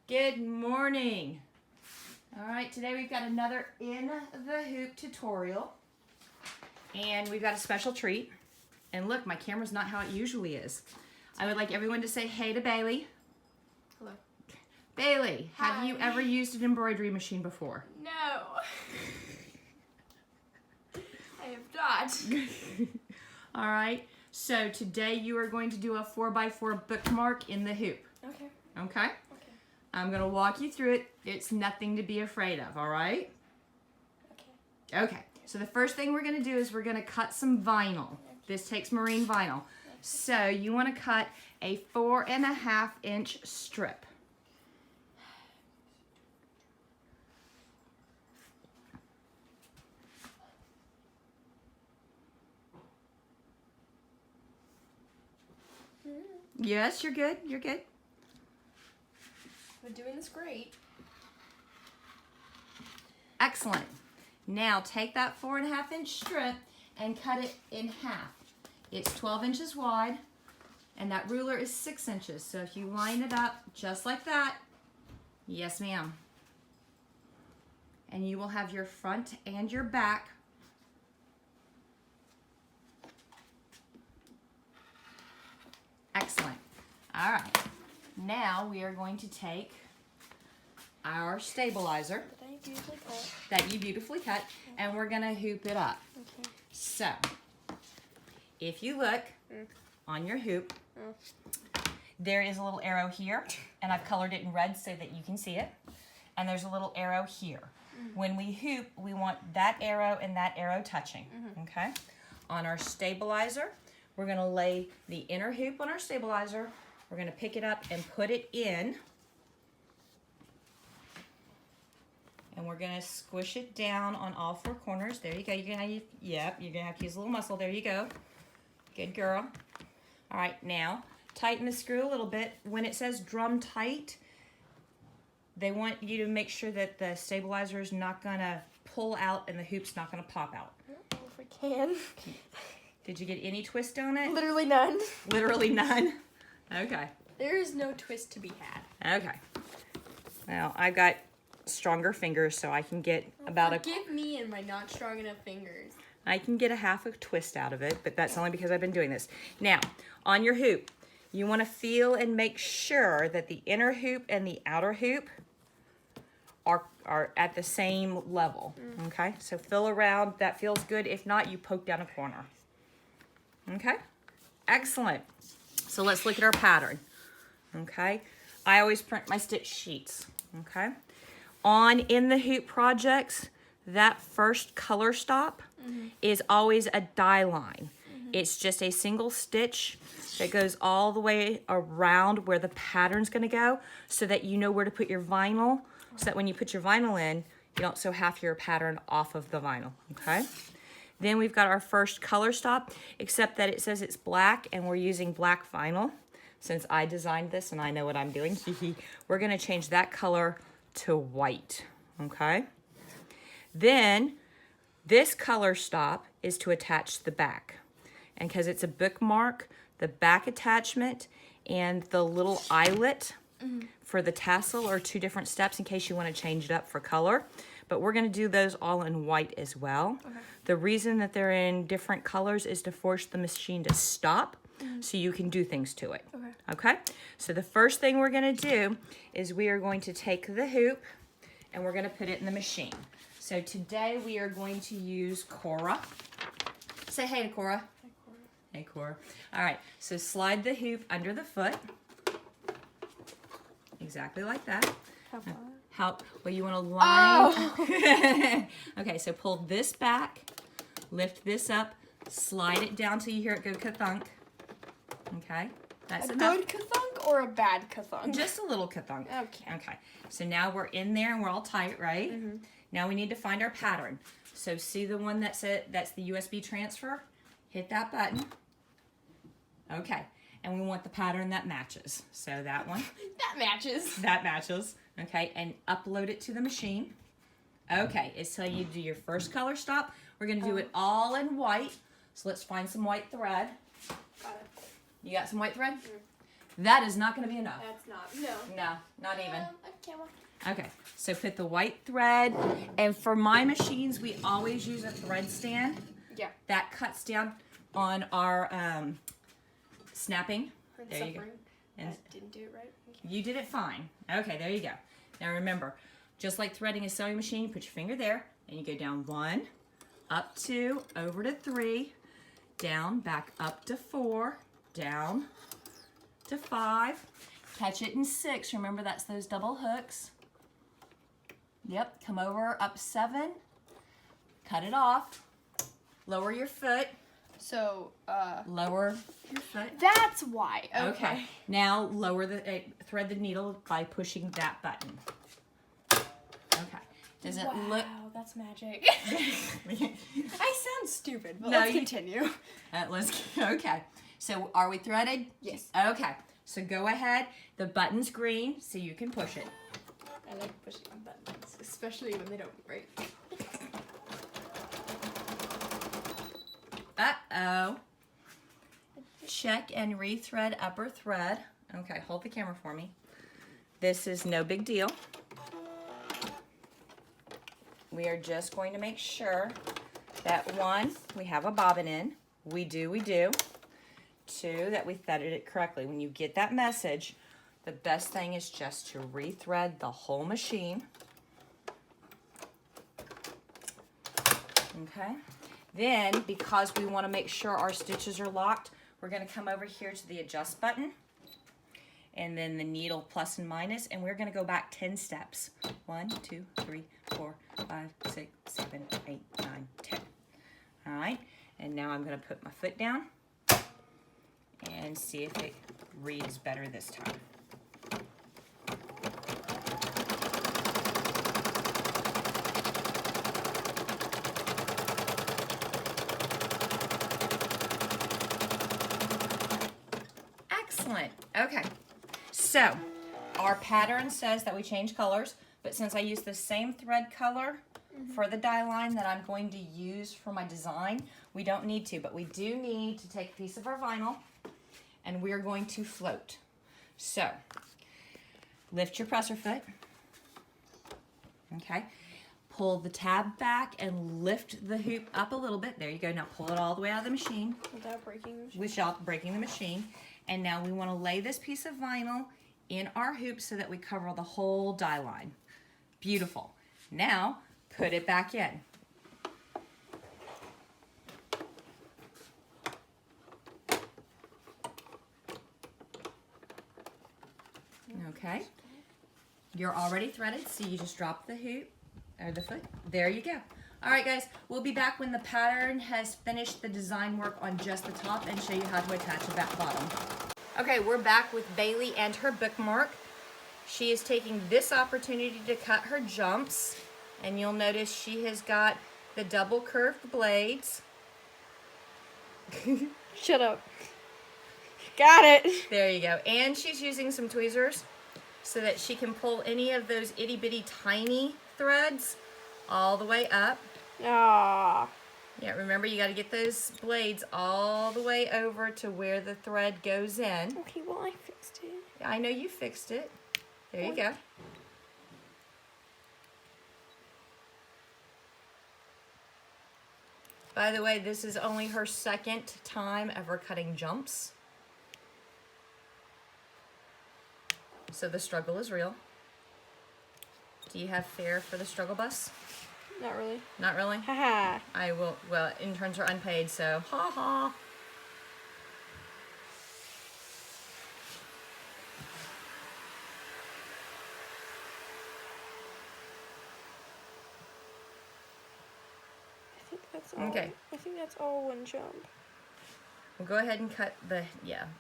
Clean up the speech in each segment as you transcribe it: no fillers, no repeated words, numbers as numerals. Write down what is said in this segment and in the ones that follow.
Good morning. All right, today we've got another in the hoop tutorial, and we've got a special treat. And look, my camera's not how it usually is. I would like everyone to say hey to Bailey. Hello. Bailey, Hi. have you ever used an embroidery machine before? No. I have not. All right, so today you are going to do a 4x4 bookmark in the hoop. Okay. Okay? Okay. I'm going to walk you through it. It's nothing to be afraid of, all right? Okay. Okay, so the first thing we're going to do is we're going to cut some vinyl. This takes marine vinyl. So you want to cut a 4.5 inch strip. Yes, you're good. You're good. We're doing this great. Excellent. Now take that 4.5 inch strip and cut it in half. It's 12 inches wide, and that ruler is 6 inches. So if you line it up just like that, yes ma'am. And you will have your front and your back. Excellent. All right. Now we are going to take our stabilizer that you beautifully cut, and we're going to hoop it up. Okay. So, if you look on your hoop, there is a little arrow here, and I've colored it in red so that you can see it. And there's a little arrow here. When we hoop, we want that arrow and that arrow touching, okay? On our stabilizer, we're going to lay the inner hoop on our stabilizer. We're going to pick it up and put it in. And we're going to squish it down on all four corners. There you go. You're going to have to use a little muscle. There you go. Good girl. All right, now tighten the screw a little bit. When it says drum tight, they want you to make sure that the stabilizer is not going to pull out and the hoop's not going to pop out. If I can. Did you get any twist on it? Literally none. Literally none? Okay. There is no twist to be had. Okay. Well, I've got stronger fingers, so I can get about Forgive me and my not strong enough fingers. I can get a half a twist out of it, but that's only because I've been doing this. Now, on your hoop, you want to feel and make sure that the inner hoop and the outer hoop are at the same level, okay? So feel around, that feels good. If not, you poke down a corner, okay? Excellent. So let's look at our pattern, okay? I always print my stitch sheets, okay? On in the hoop projects, that first color stop is always a die line. It's just a single stitch that goes all the way around where the pattern's gonna go so that you know where to put your vinyl, so that when you put your vinyl in, you don't sew half your pattern off of the vinyl, okay? Then we've got our first color stop, except that it says it's black and we're using black vinyl. Since I designed this and I know what I'm doing, we're gonna change that color to white, okay? Then this color stop is to attach the back. And because it's a bookmark, the back attachment and the little eyelet for the tassel are two different steps in case you want to change it up for color. But we're going to do those all in white as well. Okay. The reason that they're in different colors is to force the machine to stop so you can do things to it. Okay? So the first thing we're going to do is we are going to take the hoop and we're going to put it in the machine. So today we are going to use Cora. Say hey to Cora. Hi, Cora. Hey, Cora. All right, so slide the hoop under the foot. Exactly like that. How far? Well, you want to line. Oh. Okay, so pull this back, lift this up, slide it down till you hear it go ka-thunk. Okay, that's enough. A good ka-thunk or a bad ka-thunk? Just a little ka-thunk. Okay. Okay, so now we're in there and we're all tight, right? Now we need to find our pattern. So see the one that's the USB transfer? Hit that button. Okay, and we want the pattern that matches. So that one. That matches. That matches. Okay, and upload it to the machine. Okay, it's telling you to do your first color stop. We're going to do it all in white. So let's find some white thread. Got it. You got some white thread? That is not going to be enough. That's not. No. No. No, not even. Okay, well. Okay, so put the white thread, and for my machines, we always use a thread stand. Yeah. That cuts down on our snapping. There you go. And I didn't do it right. Okay. you did it fine. Okay, there you go. Now remember, just like threading a sewing machine, you put your finger there, and you go down 1, up 2, over to 3, down, back up to 4, down to 5, catch it in 6. Remember, that's those double hooks. Yep, come over, up 7, cut it off, lower your foot, So, lower your foot. that's why. Okay. Now lower the, thread the needle by pushing that button. Okay. Does it look? Wow, that's magic. I sound stupid, but No, let's you- continue. Okay. So are we threaded? Yes. Okay. So go ahead. The button's green, so you can push it. I like pushing buttons, especially when they don't break. Uh-oh. Check and rethread upper thread. Okay, hold the camera for me. This is no big deal. We are just going to make sure that 1, we have a bobbin in. We do. 2, that we threaded it correctly. When you get that message, the best thing is just to rethread the whole machine. Okay. Then, because we want to make sure our stitches are locked, we're going to come over here to the adjust button, and then the needle plus and minus, and we're going to go back 10 steps. 1, 2, 3, 4, 5, 6, 7, 8, 9, 10. All right, and now I'm going to put my foot down and see if it reads better this time. Excellent. Okay, so our pattern says that we change colors, but since I use the same thread color for the die line that I'm going to use for my design, we don't need to, but we do need to take a piece of our vinyl and we're going to float. So lift your presser foot. Okay, pull the tab back and lift the hoop up a little bit. There you go. Now pull it all the way out of the machine Without breaking the machine. without breaking the machine. And now we want to lay this piece of vinyl in our hoop so that we cover the whole die line. Beautiful. Now put it back in. Okay. You're already threaded, so you just drop the hoop or the foot. There you go. All right, guys, we'll be back when the pattern has finished the design work on just the top and show you how to attach the back bottom. Okay, we're back with Bailey and her bookmark. She is taking this opportunity to cut her jumps, and you'll notice she has got the double curved blades. Shut up. Got it. There you go. And she's using some tweezers so that she can pull any of those itty bitty tiny threads all the way up. Ah. Yeah, remember you got to get those blades all the way over to where the thread goes in. Okay, well, I fixed it. I know you fixed it. There you go. By the way, this is only her second time ever cutting jumps. So the struggle is real. Do you have fare for the struggle bus? Not really. Not really? Haha. I will, well, interns are unpaid, so ha ha. I think that's all. Okay. I think that's all one jump. We'll go ahead and cut the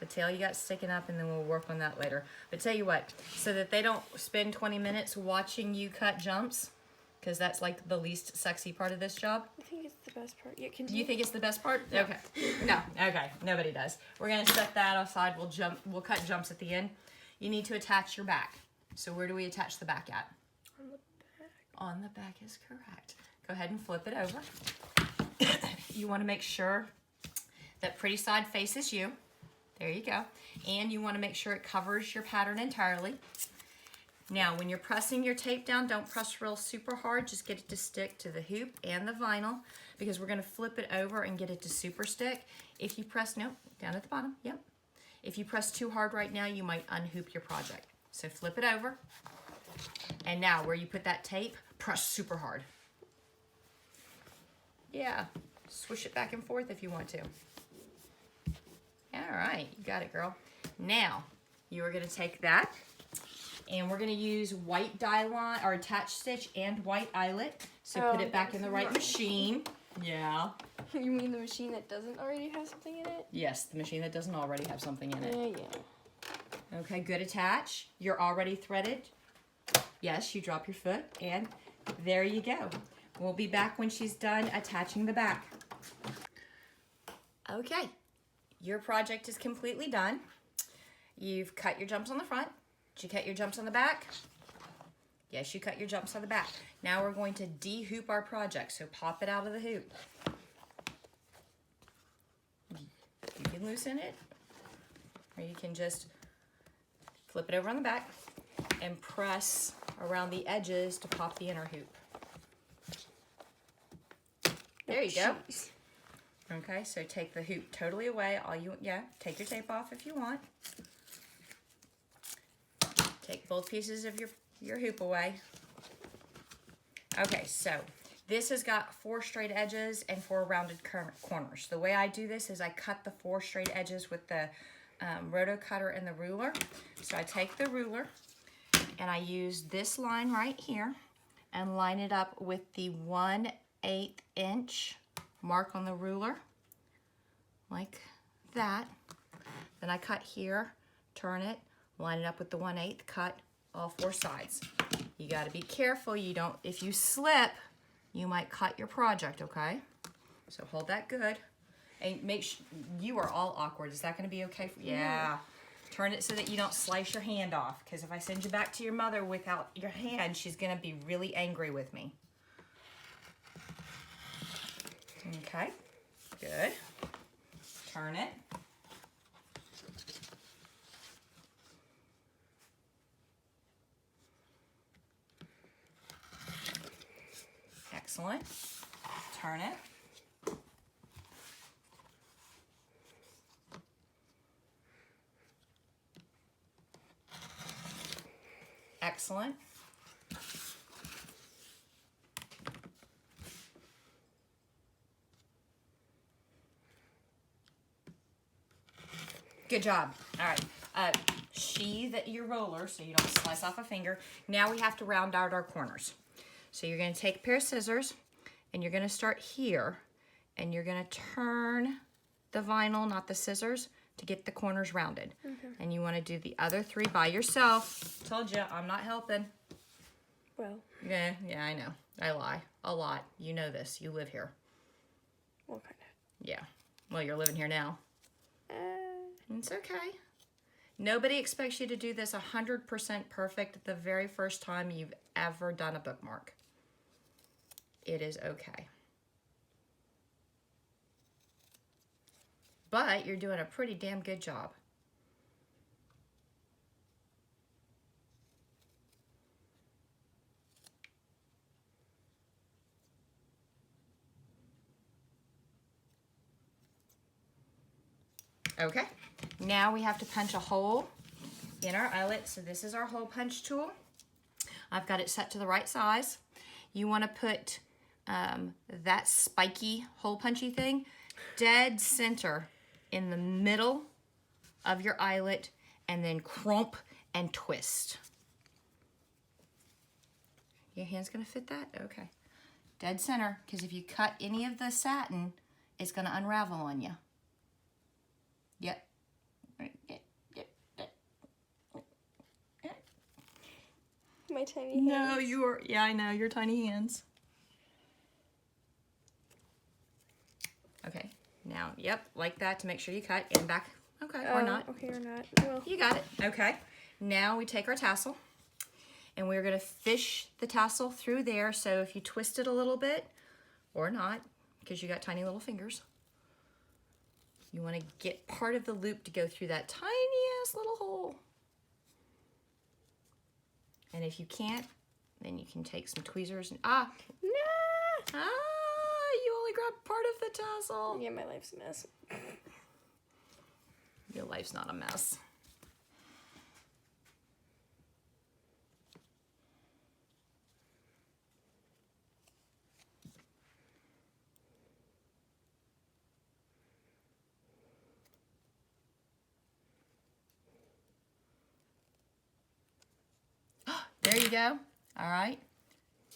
tail you got sticking up, and then we'll work on that later. But tell you what, so that they don't spend 20 minutes watching you cut jumps, because that's like the least sexy part of this job. I think it's the best part. Yeah, Do you think it's the best part? Okay. No. Okay. Nobody does. We're gonna set that aside. We'll cut jumps at the end. You need to attach your back. So where do we attach the back at? On the back. On the back is correct. Go ahead and flip it over. You want to make sure that pretty side faces you. There you go. And you want to make sure it covers your pattern entirely. Now, when you're pressing your tape down, don't press real super hard. Just get it to stick to the hoop and the vinyl because we're going to flip it over and get it to super stick. If you press, nope, down at the bottom, yep. If you press too hard right now, you might unhoop your project. So flip it over. And now where you put that tape, press super hard. Yeah, swish it back and forth if you want to. All right, you got it, girl. Now, you are going to take that, and we're going to use white dye line, or attach stitch and white eyelet. So put it back in the right machine. Yeah. You mean the machine that doesn't already have something in it? Yes, the machine that doesn't already have something in it. Yeah. Okay, good attach. You're already threaded. Yes, you drop your foot, and there you go. We'll be back when she's done attaching the back. Okay, your project is completely done. You've cut your jumps on the front. Did you cut your jumps on the back? Yes, you cut your jumps on the back. Now we're going to de-hoop our project, so pop it out of the hoop. You can loosen it, or you can just flip it over on the back and press around the edges to pop the inner hoop. There you go. Okay, so take the hoop totally away. Take your tape off if you want. Take both pieces of your hoop away. Okay, so this has got 4 straight edges and 4 rounded corners. The way I do this is I cut the 4 straight edges with the roto cutter and the ruler. So I take the ruler and I use this line right here and line it up with the 1/8 inch mark on the ruler, like that. Then I cut here, turn it, line it up with the 1/8, cut all 4 sides. You got to be careful. If you slip, you might cut your project, okay? So hold that good. And make sure, you are all awkward. Is that going to be okay for you? Yeah. Turn it so that you don't slice your hand off, because if I send you back to your mother without your hand, she's going to be really angry with me. Okay, good. Turn it. Excellent. Turn it. Excellent. Good job. All right. Sheathe your roller so you don't slice off a finger. Now we have to round out our corners. So you're going to take a pair of scissors and you're going to start here and you're going to turn the vinyl, not the scissors, to get the corners rounded. And you want to do the other 3 by yourself. Told you, I'm not helping. Well. Yeah, I know. I lie a lot. You know this. You live here. Well, kind of. Yeah. Well, you're living here now. It's okay. Nobody expects you to do this 100% perfect the very first time you've ever done a bookmark. It is okay. But you're doing a pretty damn good job. Okay, now we have to punch a hole in our eyelet. So this is our hole punch tool. I've got it set to the right size. You want to put that spiky hole punchy thing dead center in the middle of your eyelet and then crump and twist. Your hand's gonna fit that? Okay. Dead center, because if you cut any of the satin, it's gonna unravel on you. Yep. My tiny hands. No, yeah, I know, your tiny hands. Okay, now, yep, like that to make sure you cut and back. Okay, or not. Okay, or not. Well. You got it. Okay, now we take our tassel and we're gonna fish the tassel through there. So if you twist it a little bit, or not, because you got tiny little fingers, you want to get part of the loop to go through that tiny ass little hole. And if you can't, then you can take some tweezers and, Nah. you only grabbed part of the tassel. Yeah, my life's a mess. Your life's not a mess. There you go. All right.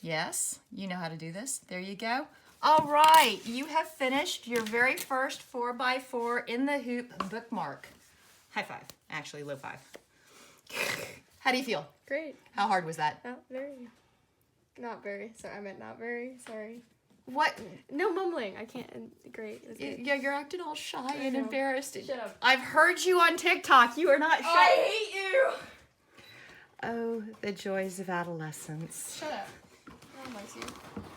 Yes, you know how to do this. There you go. All right, you have finished your very first 4x4 in the hoop bookmark. High five. Actually, low five. How do you feel? Great. How hard was that? Not very. Not very. Sorry, I meant not very. Sorry. What? No mumbling. I can't. Great. It was good. Yeah, you're acting all shy and know. embarrassed. Shut up. I've heard you on TikTok. You are not shy. I hate you. Oh, the joys of adolescence. Shut up. No one likes you.